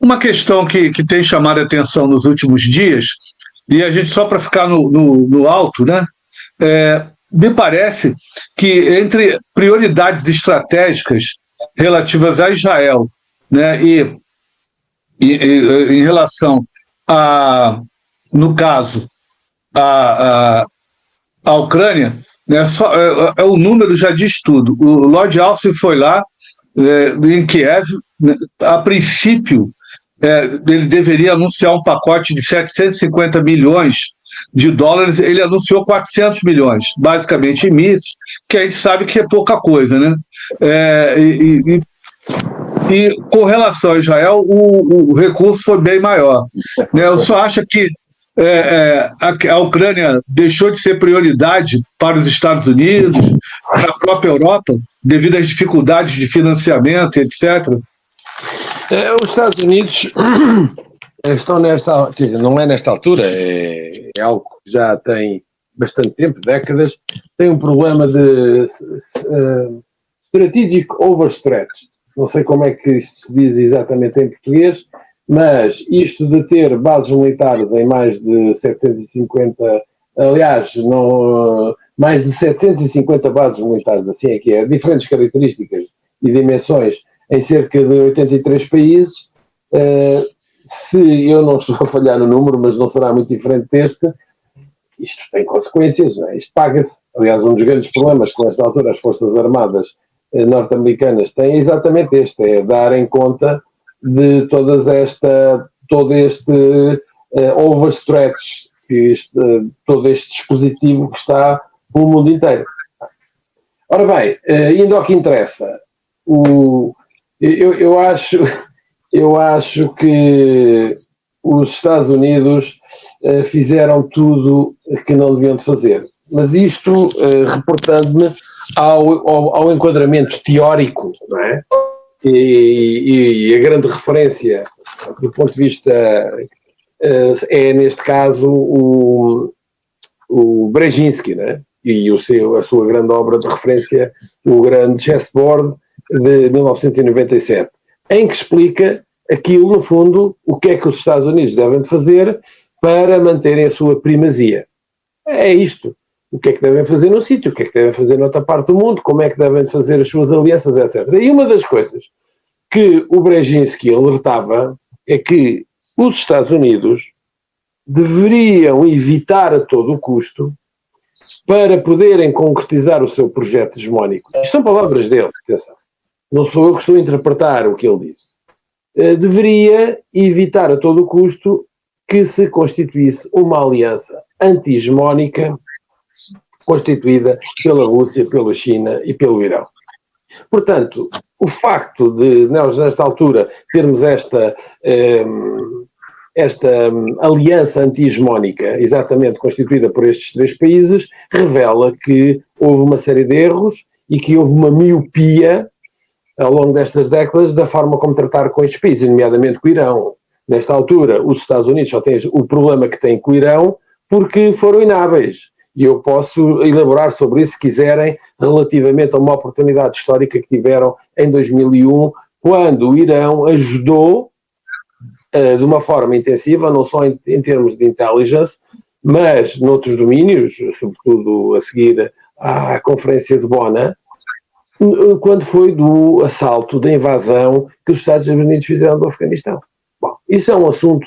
Uma questão que tem chamado a atenção nos últimos dias, e a gente só para ficar no alto, né? Me parece que entre prioridades estratégicas relativas a Israel, né, e em relação no caso, a Ucrânia, né, o número já diz tudo. O Lord Austin foi lá, em Kiev, né, a princípio, ele deveria anunciar um pacote de 750 milhões de dólares, ele anunciou 400 milhões, basicamente em mísseis, que a gente sabe que é pouca coisa, né? E com relação a Israel, o recurso foi bem maior, né? Eu só acho que a Ucrânia deixou de ser prioridade para os Estados Unidos, para a própria Europa, devido às dificuldades de financiamento, etc. Os Estados Unidos estão nesta, quer dizer, não é nesta altura, é algo que já tem bastante tempo, décadas, tem um problema de strategic overstretch. Não sei como é que isto se diz exatamente em português, mas isto de ter bases militares em mais de 750, aliás, mais de 750 bases militares, assim é que é, diferentes características e dimensões em cerca de 83 países, se eu não estou a falhar no número, mas não será muito diferente deste, isto tem consequências, não é? Isto paga-se. Aliás, um dos grandes problemas que nesta altura as Forças Armadas norte-americanas têm é exatamente este, é darem conta de todo este overstretch, todo este dispositivo que está pelo mundo inteiro. Ora bem, indo ao que interessa, eu acho que os Estados Unidos fizeram tudo que não deviam de fazer. Mas isto, reportando-me ao enquadramento teórico, não é? E a grande referência, do ponto de vista, é neste caso o Brzezinski, não é? E a sua grande obra de referência, o grande chessboard de 1997, em que explica aquilo, no fundo, o que é que os Estados Unidos devem de fazer para manterem a sua primazia. É isto. O que é que devem fazer num sítio, o que é que devem fazer noutra parte do mundo, como é que devem fazer as suas alianças, etc. E uma das coisas que o Brzezinski alertava é que os Estados Unidos deveriam evitar a todo o custo, para poderem concretizar o seu projeto hegemónico. Isto são palavras dele, atenção. Não sou eu que estou a interpretar o que ele disse. Deveria evitar a todo o custo que se constituísse uma aliança anti-hegemónica constituída pela Rússia, pela China e pelo Irão. Portanto, o facto de nós, nesta altura, termos esta aliança anti-hegemónica, exatamente constituída por estes três países, revela que houve uma série de erros e que houve uma miopia ao longo destas décadas da forma como tratar com estes países, nomeadamente com o Irão. Nesta altura, os Estados Unidos só têm o problema que têm com o Irão porque foram inábeis. E eu posso elaborar sobre isso, se quiserem, relativamente a uma oportunidade histórica que tiveram em 2001, quando o Irão ajudou de uma forma intensiva, não só em termos de intelligence, mas noutros domínios, sobretudo a seguir à Conferência de Bonn, quando foi do assalto, da invasão que os Estados Unidos fizeram do Afeganistão. Bom, isso é um assunto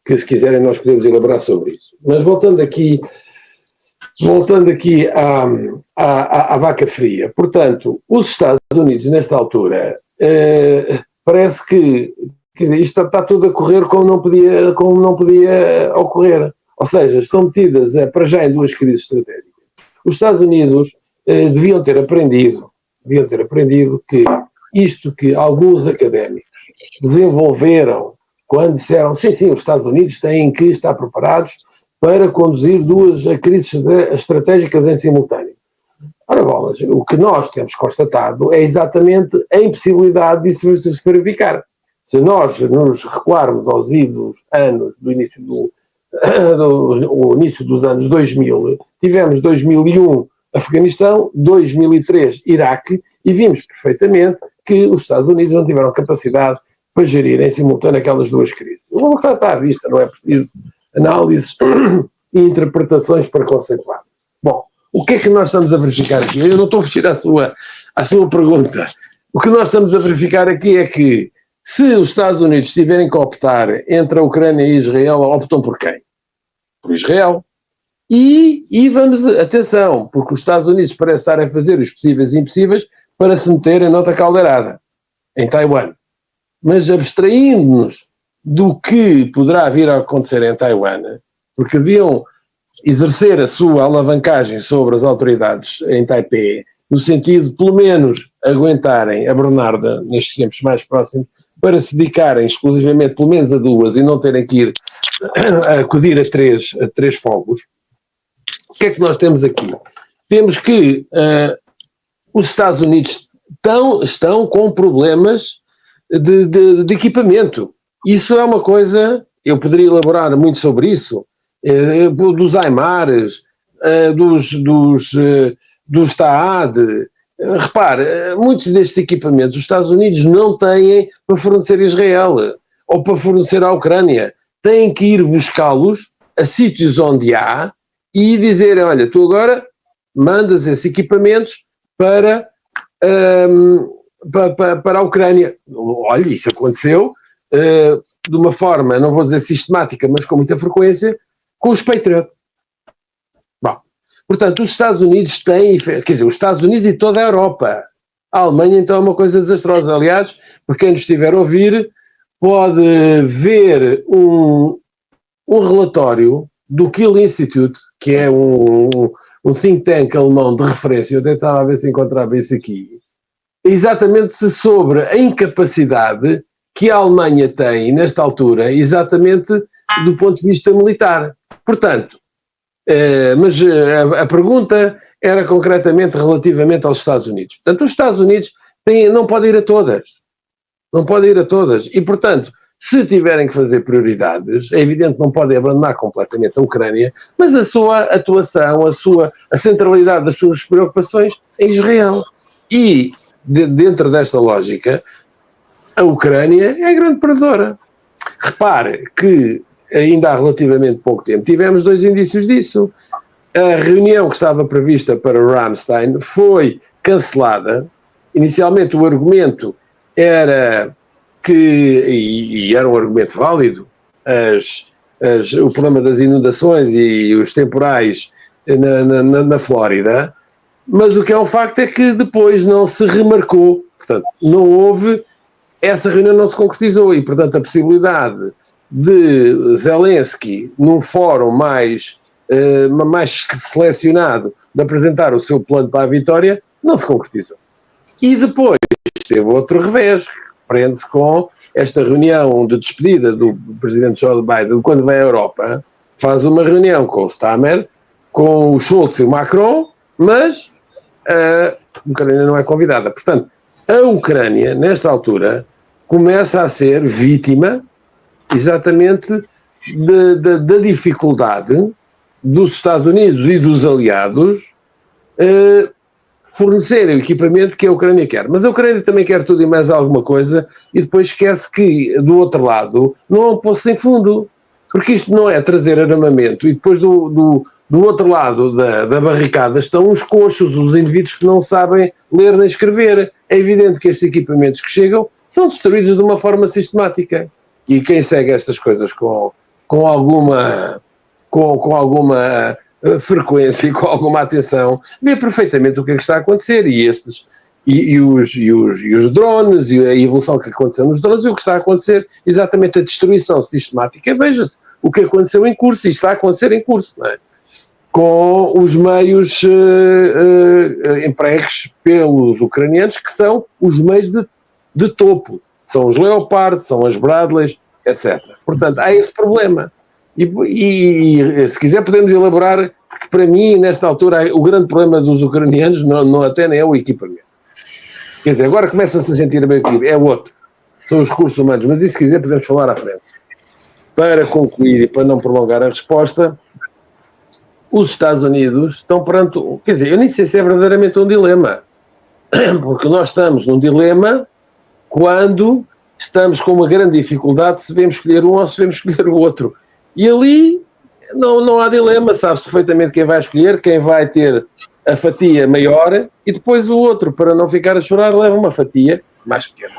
que, se quiserem, nós podemos elaborar sobre isso. Mas voltando aqui à vaca fria, portanto, os Estados Unidos, nesta altura, parece que, quer dizer, isto está tudo a correr como não podia ocorrer. Ou seja, estão metidas para já em duas crises estratégicas. Os Estados Unidos deviam ter aprendido que isto que alguns académicos desenvolveram quando disseram, sim, os Estados Unidos têm que estar preparados para conduzir duas crises estratégicas em simultâneo. Ora bolas, o que nós temos constatado é exatamente a impossibilidade disso se verificar. Se nós nos recuarmos aos idos anos do início início dos anos 2000, tivemos 2001 Afeganistão, 2003 Iraque, e vimos perfeitamente que os Estados Unidos não tiveram capacidade para gerir em simultâneo aquelas duas crises. O resultado está à vista, não é preciso análises e interpretações preconceituadas. Bom, o que é que nós estamos a verificar aqui? Eu não estou a fugir à sua pergunta. O que nós estamos a verificar aqui é que, se os Estados Unidos tiverem que optar entre a Ucrânia e Israel, optam por quem? Por Israel. E vamos, atenção, porque os Estados Unidos parecem estar a fazer os possíveis e impossíveis para se meterem noutra caldeirada, em Taiwan. Mas abstraindo-nos do que poderá vir a acontecer em Taiwan, porque deviam exercer a sua alavancagem sobre as autoridades em Taipei, no sentido de, pelo menos, aguentarem a Bernarda nestes tempos mais próximos, para se dedicarem exclusivamente, pelo menos, a duas e não terem que ir acudir a três fogos. O que é que nós temos aqui? Temos que os Estados Unidos estão com problemas de equipamento. Isso é uma coisa, eu poderia elaborar muito sobre isso, dos AIMARs, dos TAAD. Repare, muitos destes equipamentos os Estados Unidos não têm para fornecer a Israel ou para fornecer à Ucrânia. Têm que ir buscá-los a sítios onde há e dizer, olha, tu agora mandas esses equipamentos para a Ucrânia. Olha, isso aconteceu de uma forma, não vou dizer sistemática, mas com muita frequência, com os Patriot. Bom, portanto, os Estados Unidos têm, quer dizer, os Estados Unidos e toda a Europa. A Alemanha, então, é uma coisa desastrosa. Aliás, para quem nos estiver a ouvir, pode ver um relatório do Kiel Institute, que é um think tank alemão de referência, eu até estava a ver se encontrava isso aqui, exatamente sobre a incapacidade que a Alemanha tem, nesta altura, exatamente do ponto de vista militar. Portanto, mas a pergunta era concretamente relativamente aos Estados Unidos. Portanto, os Estados Unidos não podem ir a todas. Não podem ir a todas. E, portanto, se tiverem que fazer prioridades, é evidente que não podem abandonar completamente a Ucrânia, mas a sua atuação, a centralidade das suas preocupações é Israel. E, dentro desta lógica, a Ucrânia é a grande perdedora. Repare que, ainda há relativamente pouco tempo, tivemos 2 indícios disso. A reunião que estava prevista para Ramstein foi cancelada. Inicialmente o argumento era que, e era um argumento válido, o problema das inundações e os temporais na Flórida, mas o que é um facto é que depois não se remarcou, portanto, não houve, essa reunião não se concretizou e, portanto, a possibilidade de Zelensky, num fórum mais selecionado, de apresentar o seu plano para a vitória, não se concretizou. E depois teve outro revés, que prende-se com esta reunião de despedida do presidente Joe Biden, quando vem à Europa, faz uma reunião com o Stammer, com o Schultz e o Macron, mas a Ucrânia não é convidada. Portanto, a Ucrânia, nesta altura, começa a ser vítima exatamente da dificuldade dos Estados Unidos e dos aliados fornecerem o equipamento que a Ucrânia quer. Mas a Ucrânia também quer tudo e mais alguma coisa e depois esquece que, do outro lado, não há um poço sem fundo. Porque isto não é trazer armamento e depois do outro lado da barricada estão os coxos, os indivíduos que não sabem ler nem escrever. É evidente que estes equipamentos que chegam são destruídos de uma forma sistemática. E quem segue estas coisas com alguma frequência e com alguma atenção vê perfeitamente o que é que está a acontecer. E os drones, e a evolução que aconteceu nos drones, e o que está a acontecer, exatamente a destruição sistemática. Veja-se o que aconteceu em curso, e está a acontecer em curso, não é? Com os meios empregues pelos ucranianos, que são os meios de topo. São os Leopard, são as Bradleys, etc. Portanto, há esse problema. E se quiser podemos elaborar, porque para mim, nesta altura, o grande problema dos ucranianos não até nem é o equipamento. Quer dizer, agora começa-se a sentir bem o é outro. São os recursos humanos, mas isso se quiser podemos falar à frente. Para concluir e para não prolongar a resposta, os Estados Unidos estão perante, quer dizer, eu nem sei se é verdadeiramente um dilema, porque nós estamos num dilema quando estamos com uma grande dificuldade se devemos escolher um ou se devemos escolher o outro. E ali não há dilema, sabe-se perfeitamente quem vai escolher, quem vai ter a fatia maior, e depois o outro, para não ficar a chorar, leva uma fatia mais pequena.